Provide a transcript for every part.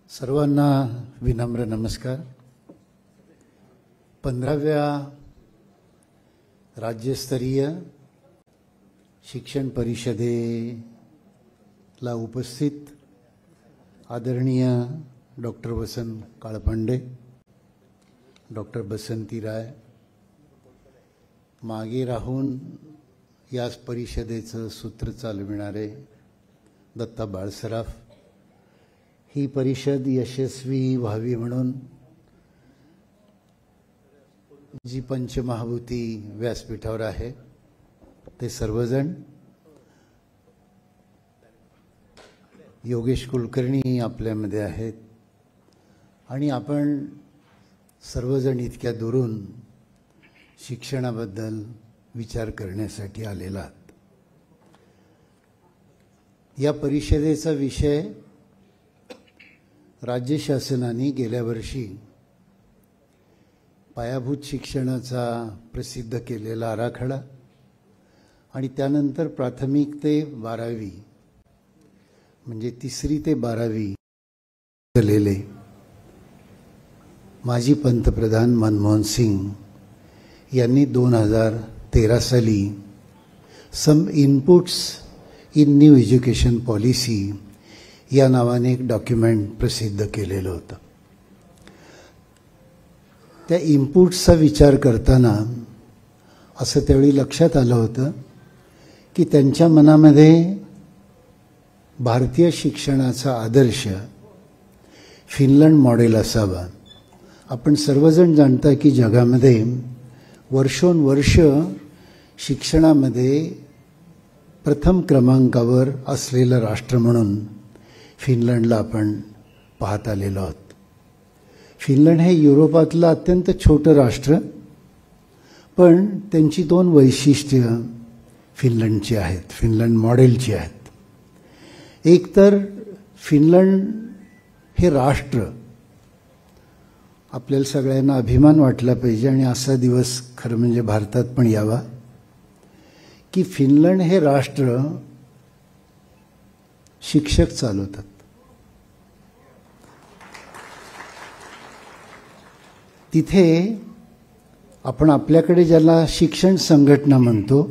सर्वांना विनम्र नमस्कार। 15व्या राज्यस्तरीय शिक्षण परिषदेला उपस्थित आदरणीय डॉक्टर वसंत काळपांडे, डॉक्टर बसंती राय, मागे राहून याच परिषदेचं सूत्र चालविणारे दत्ता बाळसराफ, ही परिषद यशस्वी व्हावी म्हणून जी पंचमहाभूती व्यासपीठावर आहे ते सर्वजण, योगेश कुलकर्णी आपल्यामध्ये आहेत आणि आपण सर्वजण इतक्या दुरून शिक्षणाबद्दल विचार करण्यासाठी आलेला आहात। या परिषदेचा विषय राज्य शासनाने गेल्या वर्षी पायाभूत शिक्षणाचा प्रसिद्ध केलेला आराखडा आणि त्यानंतर प्राथमिक ते 12वी म्हणजे 3री ते 12वी केलेले माजी पंतप्रधान मनमोहन सिंग यांनी 2013 साली some inputs in new education policy या नावाने एक डॉक्युमेंट प्रसिद्ध केलेलं होतं। त्या इनपुट्सचा विचार करताना असं त्यावेळी लक्षात आलं होतं की त्यांच्या मनामध्ये भारतीय शिक्षणाचा आदर्श फिनलंड मॉडेल असावा। आपण सर्वजण जाणता की जगामध्ये वर्षोनवर्ष शिक्षणामध्ये प्रथम क्रमांकावर असलेलं राष्ट्र म्हणून फिनलंडला आपण पाहत आलेलो आहोत। फिनलंड हे युरोपातलं अत्यंत छोटं राष्ट्र, पण त्यांची 2 वैशिष्ट्य फिनलंडची आहेत, फिनलंड मॉडेलची आहेत। एक तर फिनलंड हे राष्ट्र, आपल्याला सगळ्यांना अभिमान वाटला पाहिजे आणि असा दिवस खरं म्हणजे भारतात पण यावा की फिनलंड हे राष्ट्र शिक्षक चालवतात। तिथे आपण आपल्याकडे ज्याला शिक्षण संघटना म्हणतो,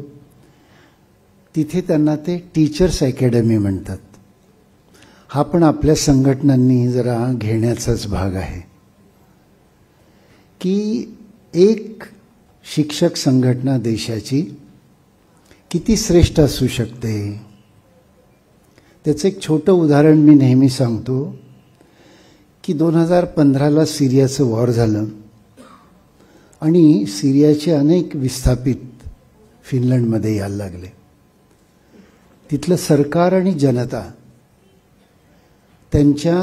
तिथे त्यांना ते टीचर्स अकॅडमी म्हणतात। हा पण आपल्या संघटनांनी जरा घेण्याचाच भाग आहे की एक शिक्षक संघटना देशाची किती श्रेष्ठ असू शकते। त्याचं एक छोटं उदाहरण मी नेहमी सांगतो की 2015ला सिरियाचं वॉर झालं आणि सिरियाचे अनेक विस्थापित फिनलंडमध्ये यायला लागले। तिथलं सरकार आणि जनता त्यांच्या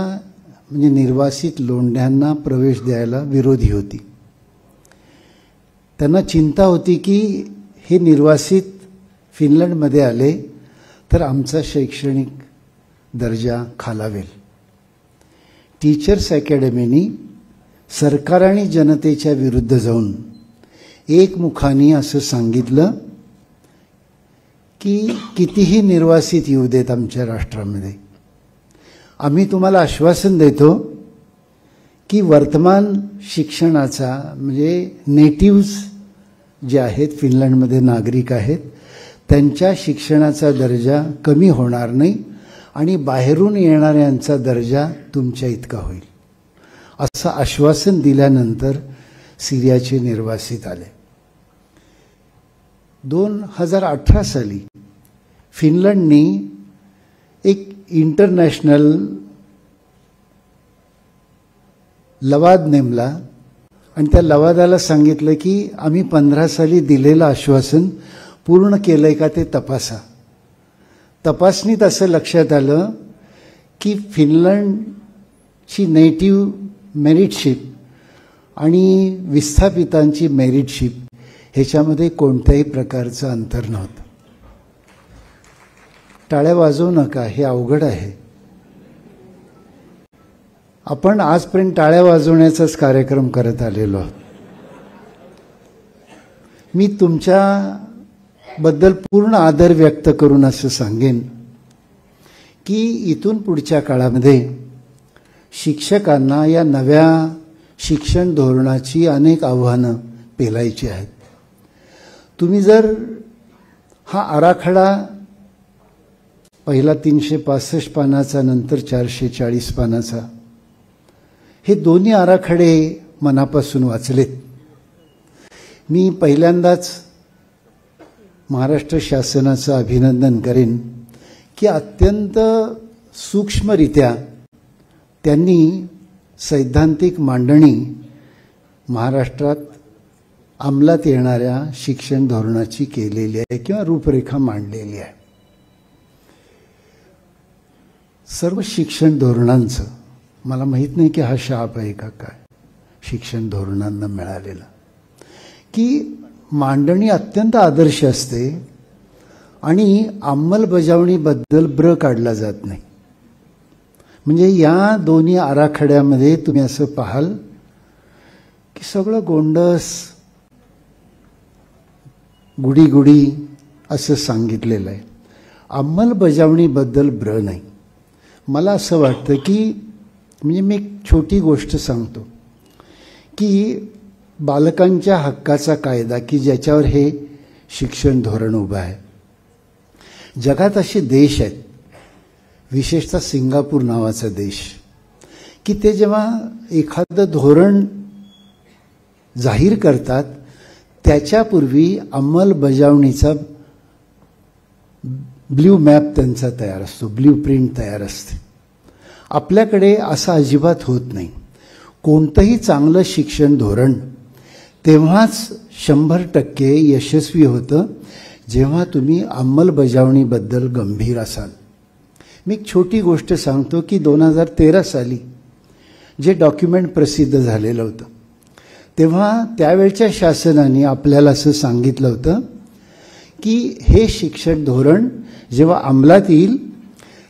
म्हणजे निर्वासित लोंढ्यांना प्रवेश द्यायला विरोधी होती। त्यांना चिंता होती की हे निर्वासित फिनलंडमध्ये आले तर आमचा शैक्षणिक दर्जा खालावेल। टीचर्स अकॅडमीनी सरकार आणि जनतेच्या विरुद्ध जाऊन एकमुखाने असं सांगितलं की कितीही निर्वासित येऊ देत आमच्या राष्ट्रामध्ये, आम्ही तुम्हाला आश्वासन देतो की वर्तमान शिक्षणाचा म्हणजे नेटिव्हज जे आहेत फिनलंडमध्ये नागरिक आहेत त्यांच्या शिक्षणाचा दर्जा कमी होणार नाही आणि बाहेरून येणाऱ्यांचा दर्जा तुमच्या इतका होईल, असं आश्वासन दिल्यानंतर सिरियाचे निर्वासित आले। 2018 साली फिनलंडनी एक इंटरनॅशनल लवाद नेमला आणि त्या लवादाला सांगितलं की आम्ही 15 साली दिलेलं आश्वासन पूर्ण केलंय का ते तपासा। तपासणीत असं लक्षात आलं की फिनलंडची नेटिव्ह मेरिटशिप आणि विस्थापितांची मेरिटशिप ह्याच्यामध्ये कोणत्याही प्रकारचं अंतर नव्हतं। टाळ्या वाजवू नका, हे अवघड आहे। आपण आजपर्यंत टाळ्या वाजवण्याचाच कार्यक्रम करत आलेलो आहोत। मी तुमच्याबद्दल पूर्ण आदर व्यक्त करून असं सांगेन की इथून पुढच्या काळामध्ये शिक्षकांना या नव्या शिक्षण धोरणाची अनेक आव्हानं पेलायची आहेत. तुम्ही जर हा आराखडा पहिला 365 पानाचा, नंतर 440 पानाचा, हे दोन्ही आराखडे मनापासून वाचलेत. मी पहिल्यांदाच महाराष्ट्र शासनाचं अभिनंदन करेन की अत्यंत सूक्ष्मरित्या त्यांनी सैद्धांतिक मांडणी महाराष्ट्रात अंमलात येणाऱ्या शिक्षण धोरणाची केलेली आहे किंवा रूपरेखा मांडलेली आहे. सर्व शिक्षण धोरणांचं, मला माहीत नाही की हा शाप आहे का काय शिक्षण धोरणांना मिळालेला, की मांडणी अत्यंत आदर्श असते आणि अंमलबजावणीबद्दल ब्र काढला जात नाही. म्हणजे या दोन्ही आराखड्यामध्ये तुम्ही असं पाहाल की सगळं गोंडस गुडी गुडी असं सांगितलेलं आहे. अंमलबजावणीबद्दल ब्र नाही. मला असं वाटतं की म्हणजे मी एक छोटी गोष्ट सांगतो की बालकांच्या हक्काचा कायदा की ज्याच्यावर हे शिक्षण धोरण उभं आहे. जगात असे देश आहेत, विशेषतः सिंगापूर नावाचा देश, की ते जेव्हा एखादं धोरण जाहीर करतात त्याच्यापूर्वी अंमलबजावणीचा ब्ल्यू मॅप त्यांचा तयार असतो, ब्ल्यू प्रिंट तयार असते. आपल्याकडे असं अजिबात होत नाही. कोणतंही चांगलं शिक्षण धोरण तेव्हाच 100% यशस्वी होतं जेव्हा तुम्ही अंमलबजावणीबद्दल गंभीर असाल. मी एक छोटी गोष्ट सांगतो की 2013 साली जे डॉक्युमेंट प्रसिद्ध झालेलं होतं तेव्हा त्यावेळच्या शासनाने आपल्याला असं सांगितलं होतं की हे शिक्षण धोरण जेव्हा अंमलात येईल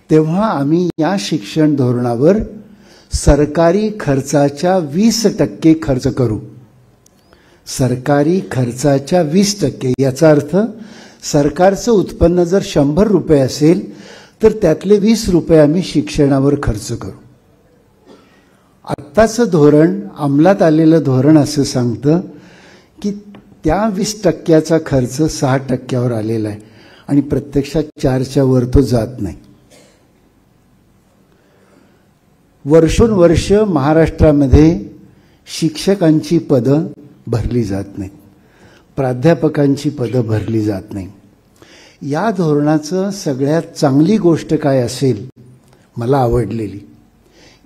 तेव्हा आम्ही या शिक्षण धोरणावर सरकारी खर्चाच्या 20% खर्च करू. सरकारी खर्चाच्या 20%. याचा अर्थ सरकारचं उत्पन्न जर 100 रुपये असेल तर त्यातले 20 रुपये आम्ही शिक्षणावर खर्च करू. आत्ताचं धोरण, अंमलात आलेलं धोरण असं सांगतं की त्या 20%चा खर्च 6%वर आलेला आहे आणि प्रत्यक्षात 4च्या वर तो जात नाही. वर्षोनवर्ष महाराष्ट्रामध्ये शिक्षकांची पदं भरली जात नाहीत, प्राध्यापकांची पदं भरली जात नाही. या धोरणाचं सगळ्यात चांगली गोष्ट काय असेल मला आवडलेली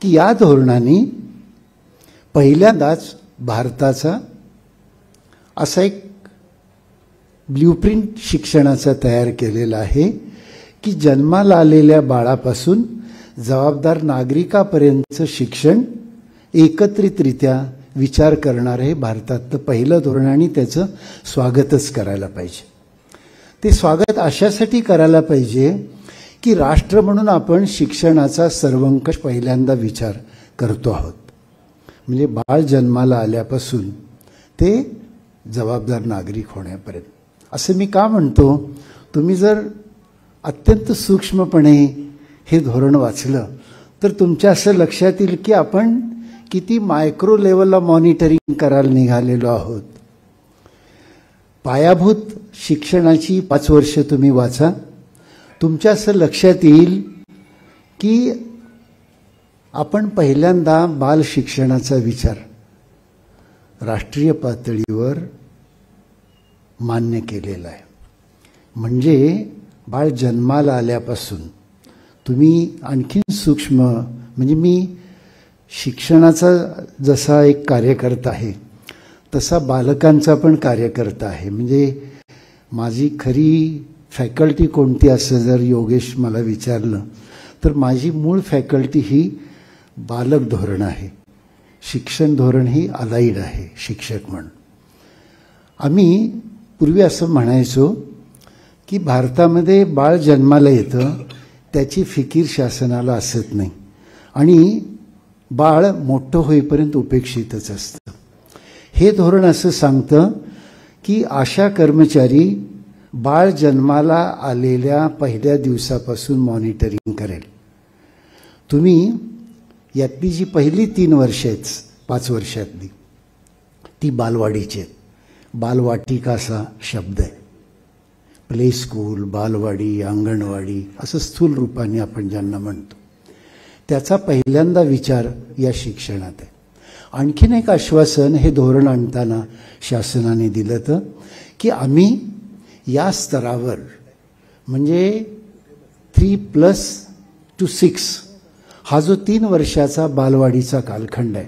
की या धोरणाने पहिल्यांदाच भारताचा असा एक ब्ल्यूप्रिंट शिक्षणाचा तयार केलेला आहे की जन्माला आलेल्या बाळापासून जबाबदार नागरिकापर्यंतचं शिक्षण एकत्रितरित्या विचार करणारं हे भारतातलं पहिलं धोरण आणि त्याचं स्वागतच करायला पाहिजे. ते स्वागत अशासाठी करायला पाहिजे की राष्ट्र म्हणून आपण शिक्षणाचा सर्वंकष पहिल्यांदा विचार करतो आहोत. म्हणजे बाळ जन्माला आल्यापासून ते जबाबदार नागरिक होण्यापर्यंत. असं मी का म्हणतो, तुम्ही जर अत्यंत सूक्ष्मपणे हे धोरण वाचलं तर तुमच्या असं लक्षात येईल की आपण किती मायक्रो लेवलला मॉनिटरिंग करायला निघालेलो आहोत. पायाभूत शिक्षणाची 5 वर्ष तुम्ही वाचा, तुमच्या असं लक्षात येईल की आपण पहिल्यांदा बाल शिक्षणाचा विचार राष्ट्रीय पातळीवर मान्य केलेला आहे. म्हणजे बाळ जन्माला आल्यापासून तुम्ही आणखीन सूक्ष्म, म्हणजे मी शिक्षणाचा जसा एक कार्यकर्ता आहे तसा बालकांचा पण कार्यकर्ता आहे. म्हणजे माझी खरी फॅकल्टी कोणती असं जर योगेश मला विचारलं तर माझी मूळ फॅकल्टी ही बालक धोरण आहे. शिक्षण धोरण ही अलाइड आहे शिक्षक म्हणून. आम्ही पूर्वी असं म्हणायचो की भारतामध्ये बाळ जन्माला येतं त्याची फिकीर शासनाला असत नाही आणि बाळ मोठं होईपर्यंत उपेक्षितच असतं. हे धोरण असं सांगतं की आशा कर्मचारी बाळ जन्माला आलेल्या पहिल्या दिवसापासून मॉनिटरिंग करेल. तुम्ही यातली जी पहिली 3 वर्ष आहेत, 5 वर्षातली, ती बालवाडीची आहेत. बालवाटिका असा शब्द आहे. प्ले स्कूल, बालवाडी, अंगणवाडी असं स्थूल रूपाने आपण ज्यांना म्हणतो, त्याचा पहिल्यांदा विचार या शिक्षणात आहे. आणखीन एक आश्वासन हे धोरण आणताना शासनाने दिलं होतं की आम्ही या स्तरावर म्हणजे 3+6 हा जो 3 वर्षाचा बालवाडीचा कालखंड आहे,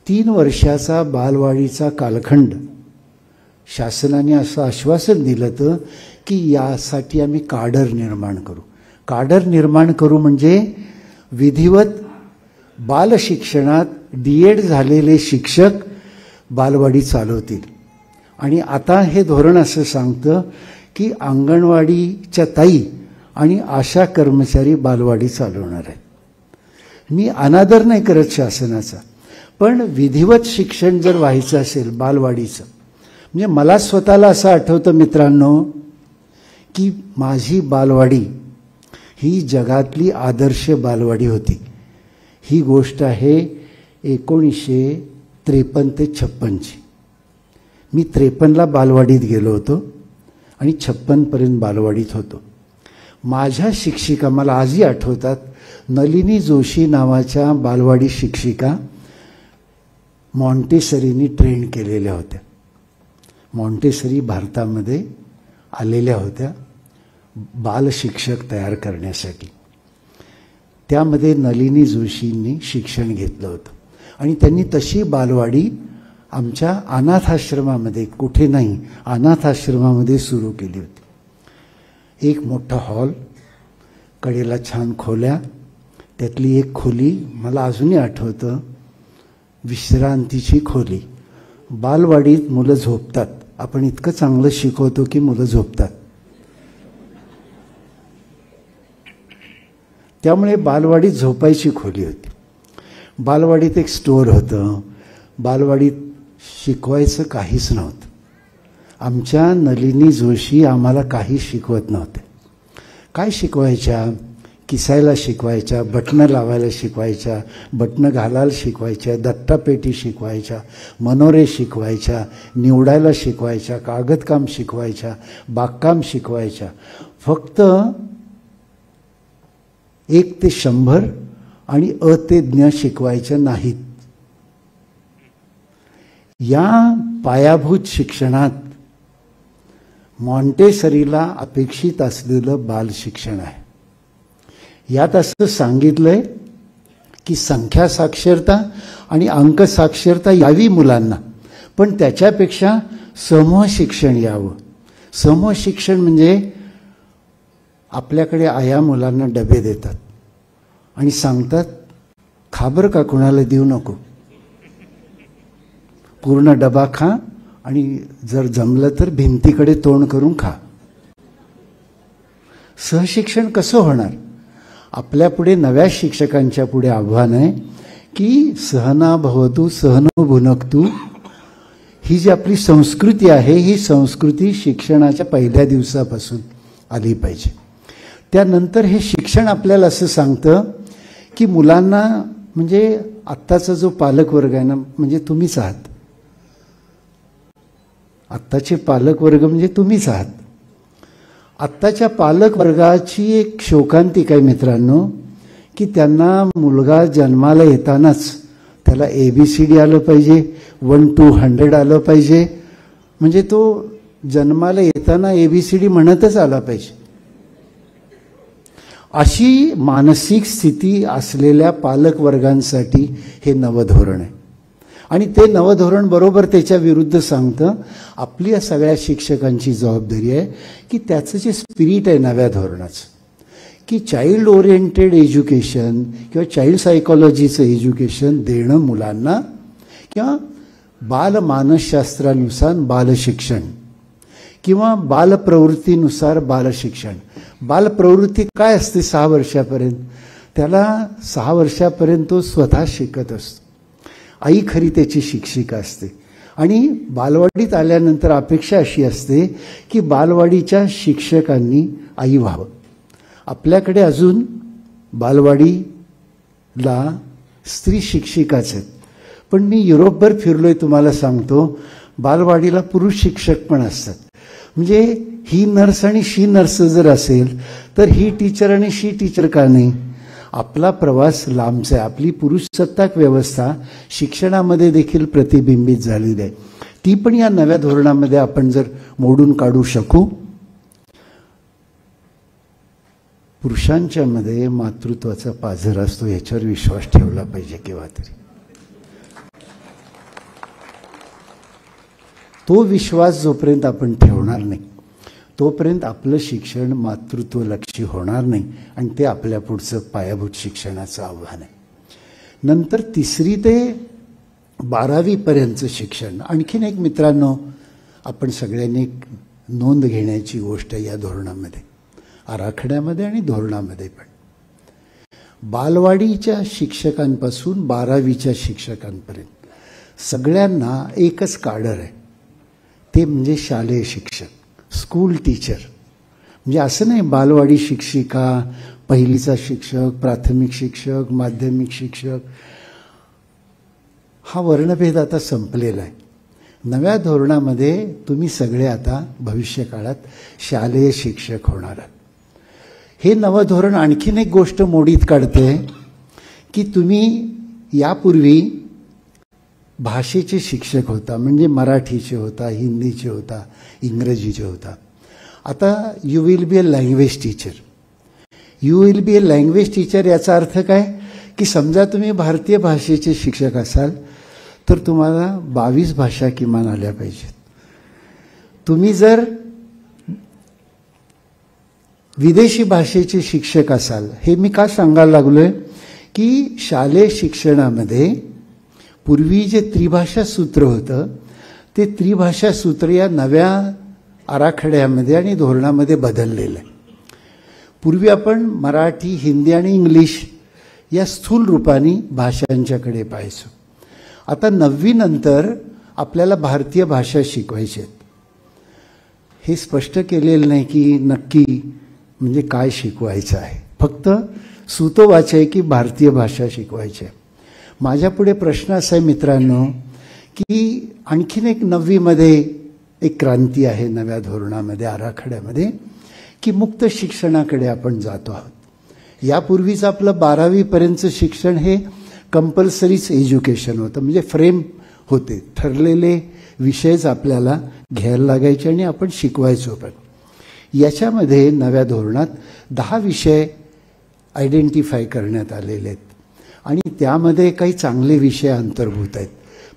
3 वर्षाचा बालवाडीचा कालखंड शासनाने असं आश्वासन दिलं होतं की यासाठी आम्ही काडर निर्माण करू. काडर निर्माण करू म्हणजे विधिवत बालशिक्षणात D.Ed झालेले शिक्षक बालवाडी चालवतील. आणि आता हे धोरण असं सांगतं की अंगणवाडीच्या ताई आणि आशा कर्मचारी बालवाडी चालवणार आहेत. मी अनादर नाही करत शासनाचा, पण विधिवत शिक्षण जर व्हायचं असेल बालवाडीचं, म्हणजे मला स्वतःला असं आठवतं मित्रांनो की माझी बालवाडी ही जगातली आदर्श बालवाडी होती. ही गोष्ट आहे 1953 ते 56ची. मी 53ला बालवाडीत गेलो होतो आणि 56पर्यंत बालवाडीत होतो. माझ्या शिक्षिका मला आजही आठवतात, नलिनी जोशी नावाच्या बालवाडी शिक्षिका मॉन्टेसरीनी ट्रेन केलेल्या होत्या. मॉन्टेसरी भारतामध्ये आलेल्या होत्या बालशिक्षक तयार करण्यासाठी. त्यामध्ये नलिनी जोशींनी शिक्षण घेतलं होतं आणि त्यांनी तशी बालवाडी आमच्या अनाथाश्रमामध्ये, कुठे नाही अनाथाश्रमामध्ये सुरू केली होती. एक मोठा हॉल, कडेला छान खोल्या, त्यातली एक खोली मला अजूनही आठवतं, विश्रांतीची खोली. बालवाडीत मुलं झोपतात, आपण इतकं चांगलं शिकवतो की मुलं झोपतात. त्यामुळे बालवाडीत झोपायची खोली होती. बालवाडीत एक स्टोअर होतं. बालवाडीत शिकवायचं काहीच नव्हतं. आमच्या नलिनी जोशी आम्हाला काही शिकवत नव्हते. काय शिकवायच्या? किसायला शिकवायच्या, बटणं लावायला शिकवायच्या, बटणं घालायला शिकवायच्या, दत्तापेटी शिकवायच्या, मनोरे शिकवायच्या, निवडायला शिकवायच्या, कागदकाम शिकवायच्या, बागकाम शिकवायच्या. फक्त 1 ते 100 आणि अ ते ज्ञ शिकवायच्या नाहीत. या पायाभूत शिक्षणात मॉन्टेसरीला अपेक्षित असलेलं बाल शिक्षण आहे. यात असं सांगितलंय की संख्या साक्षरता आणि अंक साक्षरता यावी मुलांना, पण त्याच्यापेक्षा समूह शिक्षण यावं. समूह शिक्षण म्हणजे आपल्याकडे आया मुलांना डबे देतात आणि सांगतात, खा बरं का, कुणाला देऊ नको, पूर्ण डबा खा आणि जर जमलं तर भिंतीकडे तोंड करून खा. सहशिक्षण कसं होणार? आपल्यापुढे नव्या शिक्षकांच्या पुढे आव्हान आहे की सहना भवतु सहनो भुनक्तु. ही जी आपली संस्कृती आहे, ही संस्कृती शिक्षणाच्या पहिल्या दिवसापासून आली पाहिजे. त्यानंतर हे शिक्षण आपल्याला असं सांगतं की मुलांना, म्हणजे आत्ताचा जो पालकवर्ग आहे ना, म्हणजे तुम्हीच आहात. आत्ताचे पालकवर्ग म्हणजे तुम्हीच आहात. आत्ताच्या पालकवर्गाची एक शोकांतिका आहे मित्रांनो की त्यांना मुलगा जन्माला येतानाच त्याला ABCD आलं पाहिजे, 1 to 100 आलं पाहिजे, म्हणजे तो जन्माला येताना ABCD म्हणतच आला पाहिजे. अशी मानसिक स्थिती असलेल्या पालकवर्गांसाठी हे नवधोरण आहे. आणि ते नवधोरण बरोबर त्याच्या विरुद्ध सांगतं आपली या सगळ्या शिक्षकांची जबाबदारी आहे की त्याचं जे स्पिरिट आहे नव्या धोरणाचं, की चाइल्ड ओरिएंटेड एज्युकेशन किंवा चाइल्ड सायकॉलॉजीचं एज्युकेशन देणं मुलांना, किंवा बालमानसशास्त्रानुसार बालशिक्षण किंवा बालप्रवृत्तीनुसार बालशिक्षण. बालप्रवृत्ती काय असते? 6 वर्षापर्यंत. त्याला 6 वर्षापर्यंत तो स्वतः शिकत असतो. आई खरी त्याची शिक्षिका असते. आणि बालवाडीत आल्यानंतर अपेक्षा अशी असते की बालवाडीच्या शिक्षकांनी आई व्हावं. आपल्याकडे अजून बालवाडीला स्त्री शिक्षिकाच आहेत. पण मी युरोपभर फिरलोय, तुम्हाला सांगतो, बालवाडीला पुरुष शिक्षक पण असतात. म्हणजे ही नर्स आणि शी नर्स जर असेल तर ही टीचर आणि शी टीचर का नाही? आपला प्रवास लांबचा आहे. आपली पुरुषसत्ताक व्यवस्था शिक्षणामध्ये देखील प्रतिबिंबित झालेली आहे. ती पण या नव्या धोरणामध्ये आपण जर मोडून काढू शकू. पुरुषांच्या मध्ये मातृत्वाचा पाझर असतो, याच्यावर विश्वास ठेवला पाहिजे केव्हा तरी. तो विश्वास जोपर्यंत आपण ठेवणार नाही तोपर्यंत आपलं शिक्षण मातृत्वलक्षी होणार नाही आणि ते आपल्या पुढचं पायाभूत शिक्षणाचं आव्हान आहे. नंतर 3री ते 12वी पर्यंतचं शिक्षण. आणखीन एक मित्रांनो, आपण सगळ्यांनी एक नोंद घेण्याची गोष्ट या धोरणामध्ये, आराखड्यामध्ये आणि धोरणामध्ये पण, बालवाडीच्या शिक्षकांपासून 12वीच्या शिक्षकांपर्यंत सगळ्यांना एकच काडर आहे, ते म्हणजे शालेय शिक्षक, स्कूल टीचर. म्हणजे असं नाही बालवाडी शिक्षिका, पहिलीचा शिक्षक, प्राथमिक शिक्षक, माध्यमिक शिक्षक, हा वर्णभेद आता संपलेला आहे. नव्या धोरणामध्ये तुम्ही सगळे आता भविष्यकाळात शालेय शिक्षक होणार आहात. हे नवं धोरण आणखीन एक गोष्ट मोडीत काढते की तुम्ही यापूर्वी भाषेचे शिक्षक होता, म्हणजे मराठीचे होता, हिंदीचे होता, इंग्रजीचे होता. आता you will be a language teacher. You will be a language teacher याचा अर्थ काय की समजा तुम्ही भारतीय भाषेचे शिक्षक असाल तर तुम्हाला 22 भाषा किमान आल्या पाहिजेत. तुम्ही जर विदेशी भाषेचे शिक्षक असाल, हे मी का सांगायला लागलोय की शालेय शिक्षणामध्ये पूर्वी जे त्रिभाषा सूत्र होतं ते त्रिभाषा सूत्र या नव्या आराखड्यामध्ये आणि धोरणामध्ये बदललेलं आहे. पूर्वी आपण मराठी, हिंदी आणि इंग्लिश या स्थूल रूपाने भाषांच्याकडे पाहायचो. आता 9वी नंतर आपल्याला भारतीय भाषा शिकवायच्या आहेत. हे स्पष्ट केलेलं नाही की नक्की म्हणजे काय शिकवायचं आहे, फक्त सूतोवाच आहे की भारतीय भाषा शिकवायची आहे. माझ्यापुढे प्रश्न असा आहे मित्रांनो की आणखीन एक 9वीमध्ये एक क्रांती आहे नव्या धोरणामध्ये, आराखड्यामध्ये, की मुक्त शिक्षणाकडे आपण जातो आहोत. यापूर्वीच आपलं 12वी पर्यंतचं शिक्षण हे कंपल्सरीच एज्युकेशन होतं, म्हणजे फ्रेम होते, ठरलेले विषयच आपल्याला घ्यायला लागायचे आणि आपण शिकवायचो. पण याच्यामध्ये नव्या धोरणात 10 विषय आयडेंटिफाय करण्यात आलेले आहेत आणि त्यामध्ये काही चांगले विषय अंतर्भूत आहेत.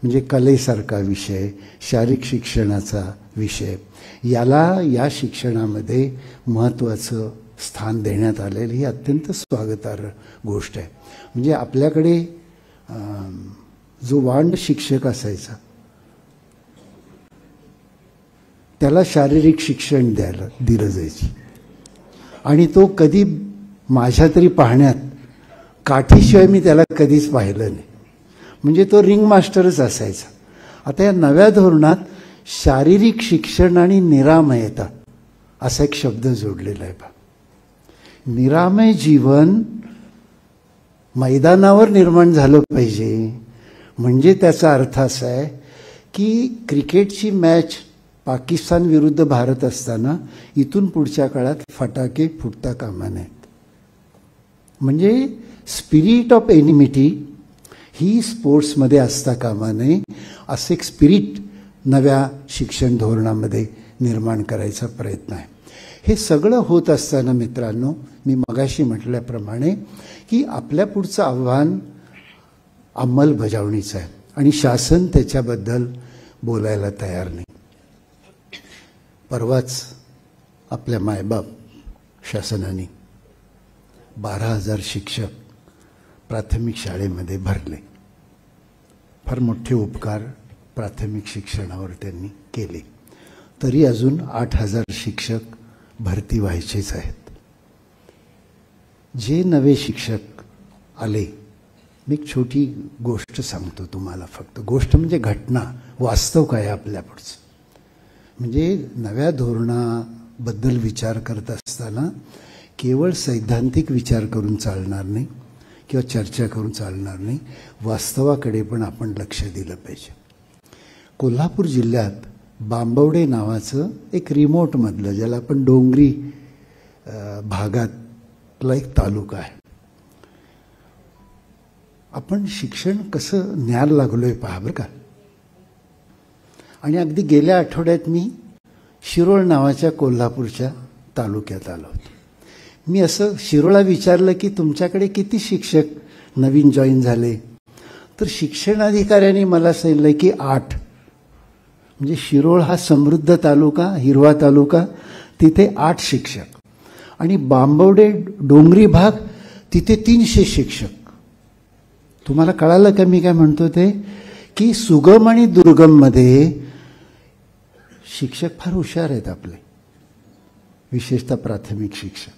म्हणजे कलेसारखा विषय, शारीरिक शिक्षणाचा विषय, याला या शिक्षणामध्ये महत्त्वाचं स्थान देण्यात आलेलं ही अत्यंत स्वागतार्ह गोष्ट आहे. म्हणजे आपल्याकडे जो वांड शिक्षक असायचा त्याला शारीरिक शिक्षण दिलं जायचं आणि तो कधी माझ्या तरी पाहण्यात काठीशिवाय मी त्याला कधीच पाहिलं नाही. म्हणजे तो रिंग मास्टरच असायचा. आता या नव्या धोरणात शारीरिक शिक्षण आणि निरामयता असा एक शब्द जोडलेला आहे. निरामय जीवन मैदानावर निर्माण झालं पाहिजे. म्हणजे त्याचा अर्थ असा आहे की क्रिकेटची मॅच पाकिस्तान विरुद्ध भारत असताना इथून पुढच्या काळात फटाके फुटता कामा नयेत. म्हणजे स्पिरिट ऑफ एनिमिटी ही स्पोर्ट्समध्ये असता कामा नये, असं एक स्पिरिट नव्या शिक्षण धोरणामध्ये निर्माण करायचा प्रयत्न आहे. हे सगळं होत असताना मित्रांनो, मी मगाशी म्हटल्याप्रमाणे की आपल्या पुढचं आव्हान अंमलबजावणीचं आहे आणि शासन त्याच्याबद्दल बोलायला तयार नाही. परवाच आपल्या मायबाप शासनाने 12,000 शिक्षक प्राथमिक शाळेमध्ये भरले. फार मोठे उपकार प्राथमिक शिक्षणावर त्यांनी केले. तरी अजून 8,000 शिक्षक भरती व्हायचेच आहेत. जे नवे शिक्षक आले, मी एक छोटी गोष्ट सांगतो तुम्हाला. फक्त गोष्ट म्हणजे घटना, वास्तव काय आपल्या पुढचं. म्हणजे नव्या धोरणाबद्दल विचार करत असताना केवळ सैद्धांतिक विचार करून चालणार नाही, किंवा चर्चा करून चालणार नाही. वास्तवाकडे पण आपण लक्ष दिलं पाहिजे. कोल्हापूर जिल्ह्यात बांबवडे नावाचं एक रिमोटमधलं, ज्याला आपण डोंगरी भागातला एक तालुका आहे. आपण शिक्षण कसं न्यायला लागलोय पहा बरं का. आणि अगदी गेल्या आठवड्यात मी शिरोळ नावाच्या कोल्हापूरच्या तालुक्यात आलो होतो. मी असं शिरोळला विचारलं की तुमच्याकडे किती शिक्षक नवीन जॉईन झाले, तर शिक्षणाधिकाऱ्यांनी मला सांगितलं की 8. म्हणजे शिरोळ हा समृद्ध तालुका, हिरवा तालुका, तिथे 8 शिक्षक. आणि बांबवडे डोंगरी भाग, तिथे 300 शिक्षक. तुम्हाला कळालं का मी काय म्हणतो ते, की सुगम आणि दुर्गममध्ये शिक्षक फार हुशार आहेत आपले, विशेषतः प्राथमिक शिक्षक,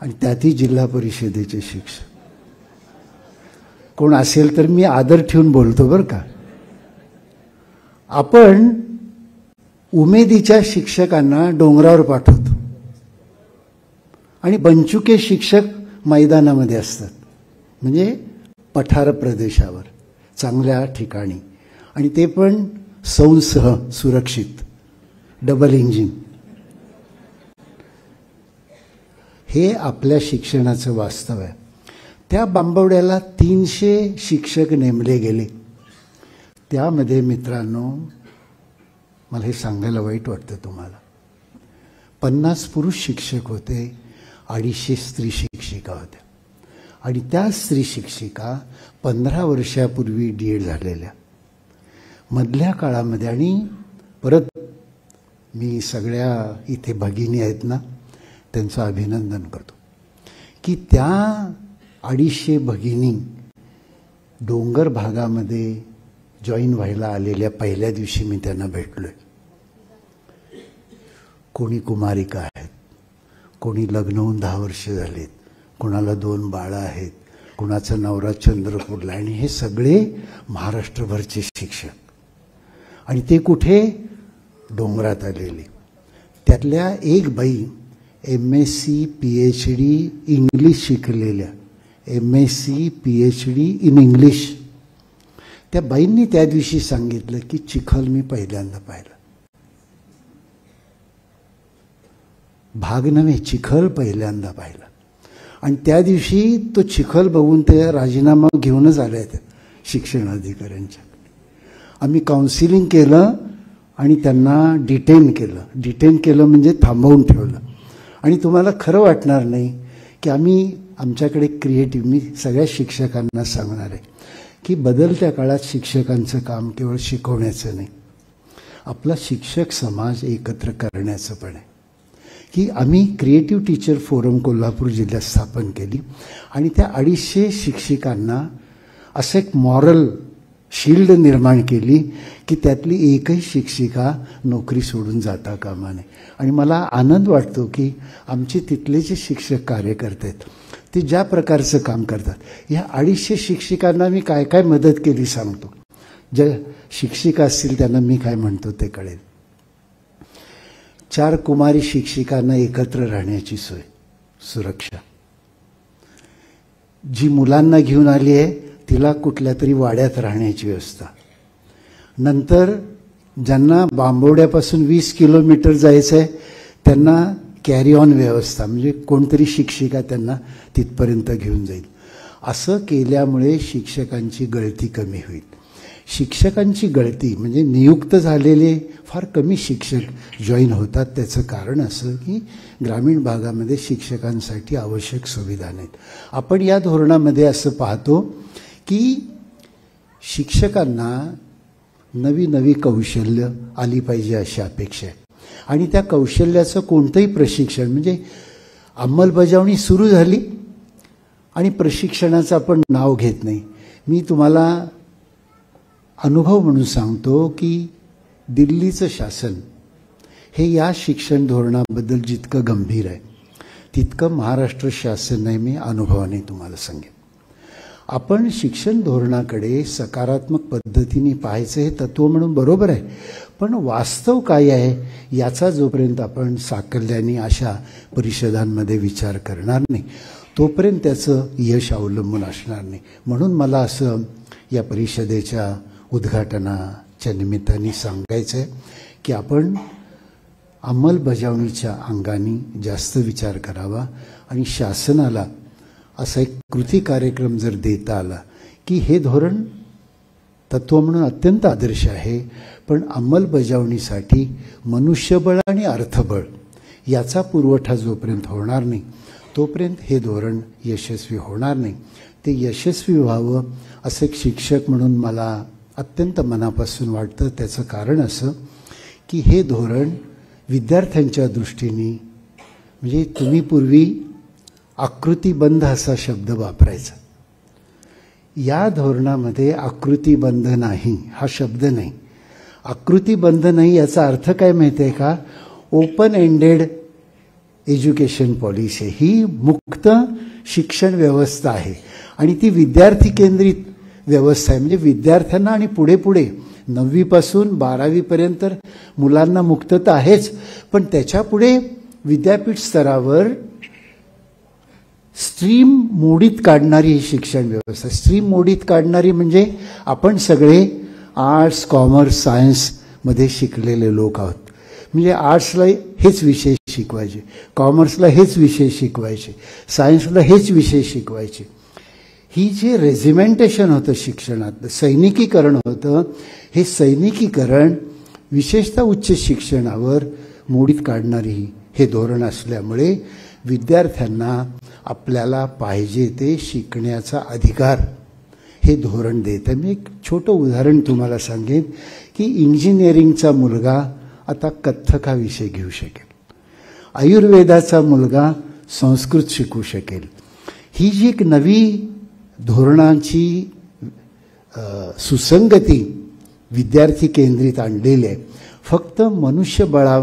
आणि त्यातही जिल्हा परिषदेचे शिक्षक. कोण असेल तर मी आदर ठेवून बोलतो बरं का. आपण उमेदीच्या शिक्षकांना डोंगरावर पाठवतो आणि बंचुके शिक्षक मैदानामध्ये असतात, म्हणजे पठार प्रदेशावर चांगल्या ठिकाणी, आणि ते पण सौंसह सुरक्षित, डबल इंजिन. हे आपल्या शिक्षणाचं वास्तव आहे. त्या बांबवड्याला 300 शिक्षक नेमले गेले. त्यामध्ये मित्रांनो, मला हे सांगायला वाईट वाटतं तुम्हाला, 50 पुरुष शिक्षक होते, 250 स्त्री शिक्षिका होत्या. आणि त्या स्त्री शिक्षिका 15 वर्षापूर्वी DED झालेल्या. मधल्या काळामध्ये, आणि परत मी सगळ्या इथे भगिनी आहेत ना, त्यांचं अभिनंदन करतो की त्या 250 भगिनी डोंगर भागामध्ये जॉईन व्हायला आलेल्या पहिल्या दिवशी मी त्यांना भेटलोय. कोणी कुमारिका आहेत, कोणी लग्न होऊन 10 वर्ष झालेत, कोणाला 2 बाळं आहेत, कोणाचा नवरा चंद्रपूरला, आणि हे सगळे महाराष्ट्रभरचे शिक्षक. आणि ते कुठे, डोंगरात आलेले. त्यातल्या एक बाई MSc PhD इंग्लिश शिकलेल्या, MSc PhD इन इंग्लिश. त्या बाईंनी त्या दिवशी सांगितलं की चिखल मी पहिल्यांदा पाहिला. भाग नव्हे, चिखल पहिल्यांदा पाहिला. आणि त्या दिवशी तो चिखल बघून ते राजीनामा घेऊनच आले त्या शिक्षण अधिकाऱ्यांच्या. आम्ही काउन्सिलिंग केलं आणि त्यांना डिटेन केलं म्हणजे थांबवून ठेवलं. आणि तुम्हाला खरं वाटणार नाही की आमच्याकडे क्रिएटिव्ह, मी सगळ्या शिक्षकांना सांगणार आहे की बदलत्या काळात शिक्षकांचं काम केवळ शिकवण्याचं नाही, आपला शिक्षक समाज एकत्र करण्याचं पण आहे. की आम्ही क्रिएटिव्ह टीचर फोरम कोल्हापूर जिल्ह्यात स्थापन केली आणि त्या 250 शिक्षिकांना असं एक मॉरल शील्ड निर्माण केली की त्यातली एकही शिक्षिका नोकरी सोडून जाता कामा नये. आणि मला आनंद वाटतो की आमचे तिथले जे शिक्षक कार्यकर्ते आहेत ते ज्या प्रकारचं काम करतात. ह्या 250 शिक्षिकांना मी काय काय मदत केली सांगतो. ज्या शिक्षिका असतील त्यांना मी काय म्हणतो ते कळेल. 4 कुमारी शिक्षिकांना एकत्र राहण्याची सोय, सुरक्षा. जी मुलांना घेऊन आली आहे तिला कुठल्या तरी वाड्यात राहण्याची व्यवस्था. नंतर ज्यांना बांबवड्यापासून 20 किलोमीटर जायचं आहे त्यांना कॅरी ऑन व्यवस्था, म्हणजे कोणतरी शिक्षिका त्यांना तिथपर्यंत घेऊन जाईल. असं केल्यामुळे शिक्षकांची गळती कमी होईल. शिक्षकांची गळती म्हणजे नियुक्त झालेले फार कमी शिक्षक जॉईन होतात. त्याचं कारण असं की ग्रामीण भागामध्ये शिक्षकांसाठी आवश्यक सुविधा नाहीत. आपण या धोरणामध्ये असं पाहतो की शिक्षकांना नवी नवी कौशल्य आली पाहिजे अशी अपेक्षा आहे. आणि त्या कौशल्याचं कोणतंही प्रशिक्षण, म्हणजे अंमलबजावणी सुरू झाली आणि प्रशिक्षणाचं आपण नाव घेत नाही. मी तुम्हाला अनुभव म्हणून सांगतो की दिल्लीचं शासन हे या शिक्षण धोरणाबद्दल जितकं गंभीर आहे तितकं महाराष्ट्र शासन नाही. मी अनुभवाने तुम्हाला सांगेन. आपण शिक्षण धोरणाकडे सकारात्मक पद्धतीने पाहायचं हे तत्व म्हणून बरोबर आहे, पण वास्तव काय आहे याचा जोपर्यंत आपण साकल्याने अशा परिषदांमध्ये विचार करणार नाही तोपर्यंत त्याचं यश अवलंबून असणार नाही. म्हणून मला असं या परिषदेच्या उद्घाटनाच्या निमित्ताने सांगायचं आहे की आपण अंमलबजावणीच्या अंगाने जास्त विचार करावा आणि शासनाला असा एक कृती कार्यक्रम जर देता आला की हे धोरण तत्व म्हणून अत्यंत आदर्श आहे, पण अंमलबजावणीसाठी मनुष्यबळ आणि अर्थबळ याचा पुरवठा जोपर्यंत होणार नाही तोपर्यंत हे धोरण यशस्वी होणार नाही. ते यशस्वी व्हावं असं एक शिक्षक म्हणून मला अत्यंत मनापासून वाटतं. त्याचं कारण असं की हे धोरण विद्यार्थ्यांच्या दृष्टीने, म्हणजे तुम्ही पूर्वी आकृतिबंध असा शब्द वापरायचा, या धोरणामध्ये आकृतिबंध नाही हा शब्द नाही. आकृतिबंध नाही याचा अर्थ काय माहिती आहे का? ओपन एंडेड एज्युकेशन पॉलिसी ही मुक्त शिक्षण व्यवस्था आहे आणि ती विद्यार्थी केंद्रित व्यवस्था आहे. म्हणजे विद्यार्थ्यांना आणि पुढे पुढे 9वी पासून 12वी पर्यंत मुलांना मुक्तता आहेच, पण त्याच्या पुढे विद्यापीठ स्तरावर स्ट्रीम मोडीत काढणारी ही शिक्षण व्यवस्था. स्ट्रीम मोडीत काढणारी म्हणजे आपण सगळे आर्ट्स, कॉमर्स, सायन्समध्ये शिकलेले लोक आहोत. म्हणजे आर्ट्सला हेच विषय शिकवायचे, कॉमर्सला हेच विषय शिकवायचे, सायन्सला हेच विषय शिकवायचे. ही जे रेजिमेंटेशन होतं शिक्षणात, सैनिकीकरण होतं, हे सैनिकीकरण विशेषतः उच्च शिक्षणावर मोडीत काढणारी हे धोरण असल्यामुळे विद्यार्थ्यांना आपल्याला पाहिजे ते शिकण्याचा अधिकार हे धोरण देतं. मी एक छोटं उदाहरण तुम्हाला सांगेन की इंजिनिअरिंगचा मुलगा आता कथ्थक हा विषय घेऊ शकेल, आयुर्वेदाचा मुलगा संस्कृत शिकू शकेल. ही जी एक नवी धोरणाची सुसंगती विद्यार्थी केंद्रित आणलेली आहे. फक्त मनुष्यबळा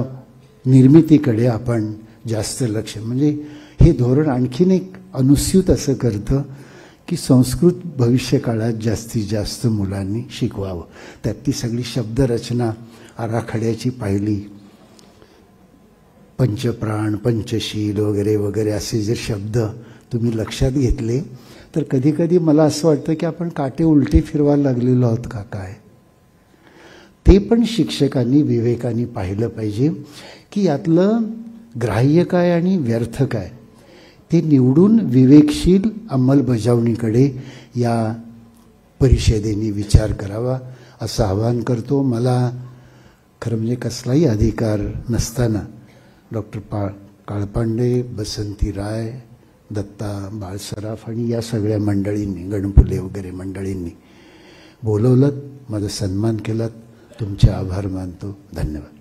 निर्मितीकडे आपण जास्त लक्ष, म्हणजे हे धोरण आणखीन एक अनुस्यूत असं करतं की संस्कृत भविष्यकाळात जास्तीत जास्त मुलांनी शिकवावं. त्यात ती सगळी शब्दरचना आराखड्याची पाहिली, पंचप्राण, पंचशील वगैरे वगैरे असे जे शब्द तुम्ही लक्षात घेतले तर कधी कधी मला असं वाटतं की आपण काटे उलटे फिरवायला लागलेलो आहोत का काय. ते पण शिक्षकांनी विवेकाने पाहिलं पाहिजे की यातलं ग्राह्य काय आणि व्यर्थ काय ते निवडून विवेकशील अंमलबजावणीकडे या परिषदेने विचार करावा असं आवाहन करतो. मला खरं म्हणजे कसलाही अधिकार नसताना डॉक्टर काळपांडे, बसंती राय, दत्ता बाळसराफ आणि या सगळ्या मंडळींनी, गणपुले वगैरे मंडळींनी बोलवलं, माझा सन्मान केलात, तुमचे आभार मानतो. धन्यवाद.